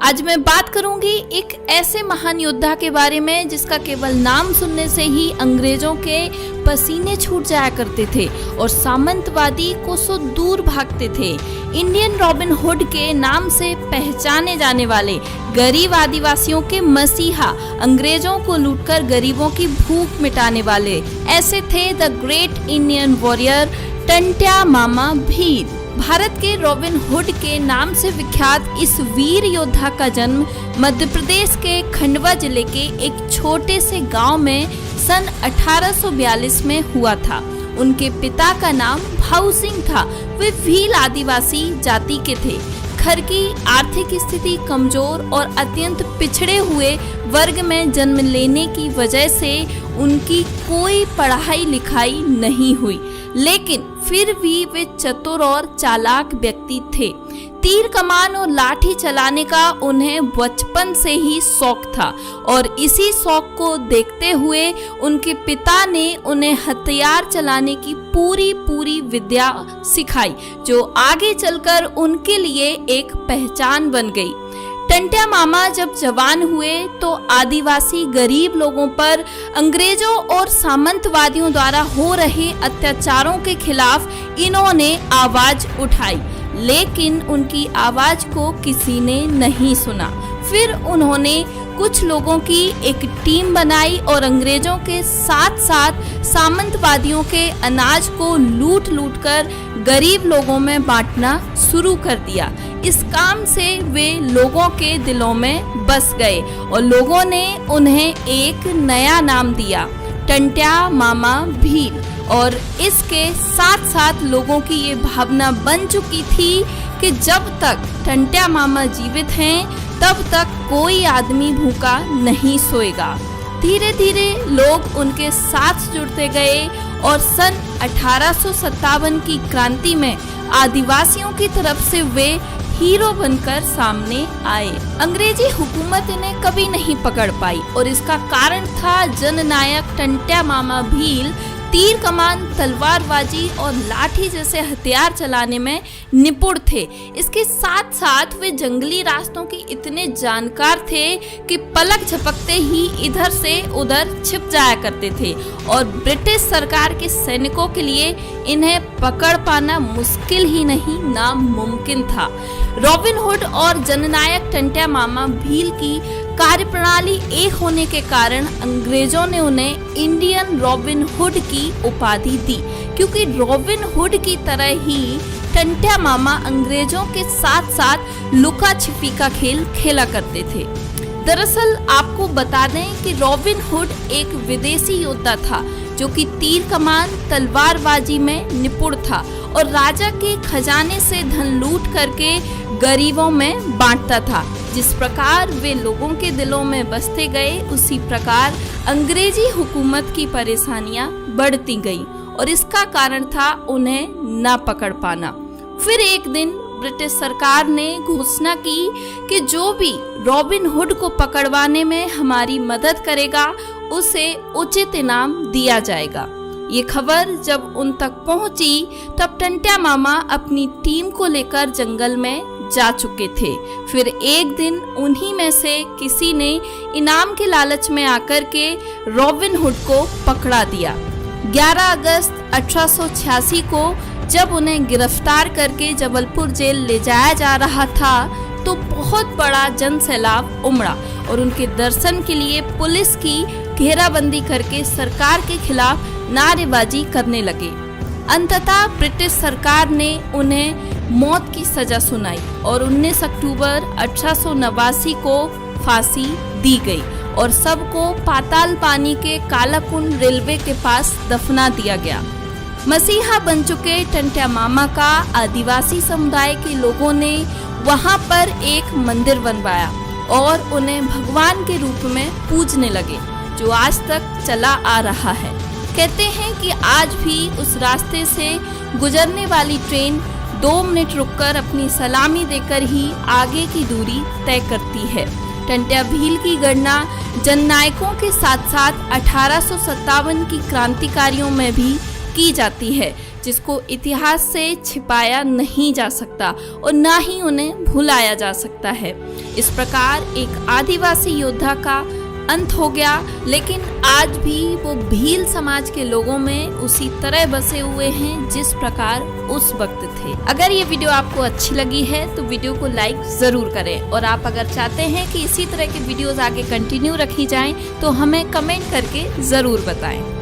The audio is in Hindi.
आज मैं बात करूंगी एक ऐसे महान योद्धा के बारे में जिसका केवल नाम सुनने से ही अंग्रेजों के पसीने छूट जाया करते थे और सामंतवादी कोसों दूर भागते थे। इंडियन रॉबिन हुड के नाम से पहचाने जाने वाले गरीब आदिवासियों के मसीहा, अंग्रेजों को लूटकर गरीबों की भूख मिटाने वाले, ऐसे थे the great Indian warrior Tantya Mama Bhil. Bharat के रॉबिन हुड के नाम से विख्यात इस वीर योद्धा का जन्म मध्य प्रदेश के खंडवा जिले के एक छोटे से गांव में सन 1842 में हुआ था। उनके पिता का नाम भाऊ सिंह था। वे भील आदिवासी जाति के थे। घर की आर्थिक स्थिति कमजोर और अत्यंत पिछड़े हुए वर्ग में जन्म लेने की वजह से उनकी कोई पढ़ाई लिखाई नहीं हुई, लेकिन फिर भी वे चतुर और चालाक व्यक्ति थे। तीर कमान और लाठी चलाने का उन्हें बचपन से ही शौक था और इसी शौक को देखते हुए उनके पिता ने उन्हें हथियार चलाने की पूरी विद्या सिखाई, जो आगे चलकर उनके लिए एक पहचान बन गई। टंट्या मामा जब जवान हुए तो आदिवासी गरीब लोगों पर अंग्रेजों और सामंतवादियों द्वारा हो रहे अत्याचारों के खिलाफ इन्होंने आवाज उठाई, लेकिन उनकी आवाज को किसी ने नहीं सुना। फिर उन्होंने कुछ लोगों की एक टीम बनाई और अंग्रेजों के साथ साथ सामंतवादियों के अनाज को लूट कर गरीब लोगों में बांटना शुरू कर दिया। इस काम से वे लोगों के दिलों में बस गए और लोगों ने उन्हें एक नया नाम दिया, टंट्या मामा भील। और इसके साथ साथ लोगों की ये भावना बन चुकी थी कि जब तक टंट्या मामा जीवित हैं तब तक कोई आदमी भूखा नहीं सोएगा। धीरे धीरे लोग उनके साथ जुड़ते गए और सन 1857 की क्रांति में आदिवासियों की तरफ से वे हीरो बनकर सामने आए। अंग्रेजी हुकूमत इन्हें कभी नहीं पकड़ पाई और इसका कारण था जननायक टंट्या मामा भील तीर कमान, तलवारबाजी और लाठी जैसे हथियार चलाने में निपुण थे। इसके साथ साथ वे जंगली रास्तों के इतने जानकार थे कि पलक झपकते ही इधर से उधर छिप जाया करते थे और ब्रिटिश सरकार के सैनिकों के लिए इन्हें पकड़ पाना मुश्किल ही नहीं नामुमकिन था। रॉबिन हुड और जननायक टंट्या मामा भील की कार्यप्रणाली एक होने के कारण अंग्रेजों ने उन्हें इंडियन रॉबिन हुड की उपाधि दी, क्योंकि रॉबिन हुड की तरह ही टंट्या मामा अंग्रेजों के साथ साथ लुका छिपी का खेल खेला करते थे। दरअसल आपको बता दें कि रॉबिन हुड एक विदेशी योद्धा था जो कि तीर कमान, तलवारबाजी में निपुण था और राजा के खजाने से धन लूट करके गरीबों में बांटता था। जिस प्रकार वे लोगों के दिलों में बसते गए, उसी प्रकार अंग्रेजी हुकूमत की परेशानियां बढ़ती गईं और इसका कारण था उन्हें ना पकड़ पाना। फिर एक दिन ब्रिटिश सरकार ने घोषणा की कि जो भी रॉबिन हुड को पकड़वाने में हमारी मदद करेगा उसे उचित इनाम दिया जाएगा। ये खबर जब उन तक पहुंची तब टंट्या मामा अपनी टीम को लेकर जंगल में जा चुके थे। फिर एक दिन उन्हीं में से किसी ने इनाम के लालच में आकर के रॉबिन हुड को पकड़ा दिया। 11 अगस्त 1886 को जब उन्हें गिरफ्तार करके जबलपुर जेल ले जाया जा रहा था तो बहुत बड़ा जन सैलाब उमड़ा और उनके दर्शन के लिए पुलिस की घेराबंदी करके सरकार के खिलाफ नारेबाजी करने लगे। अंततः ब्रिटिश सरकार ने उन्हें मौत की सजा सुनाई और 19 अक्टूबर 1889 को फांसी दी गई और सबको पाताल पानी के कालाकुंड रेलवे के पास दफना दिया गया। मसीहा बन चुके टंट्या मामा का आदिवासी समुदाय के लोगों ने वहां पर एक मंदिर बनवाया और उन्हें भगवान के रूप में पूजने लगे, जो आज तक चला आ रहा है। कहते हैं कि आज भी उस रास्ते से गुजरने वाली ट्रेन 2 मिनट रुककर अपनी सलामी देकर ही आगे की दूरी तय करती है। टंट्या भील की गणना जननायकों के साथ साथ 1857 की क्रांतिकारियों में भी की जाती है। जिसको इतिहास से छिपाया नहीं जा सकता और ना ही उन्हें भुलाया जा सकता है। इस प्रकार एक आदिवासी योद्धा का अंत हो गया, लेकिन आज भी वो भील समाज के लोगों में उसी तरह बसे हुए हैं जिस प्रकार उस वक्त थे। अगर ये वीडियो आपको अच्छी लगी है तो वीडियो को लाइक जरूर करें, और आप अगर चाहते हैं कि इसी तरह की वीडियोस आगे कंटिन्यू रखी जाएं तो हमें कमेंट करके जरूर बताएं।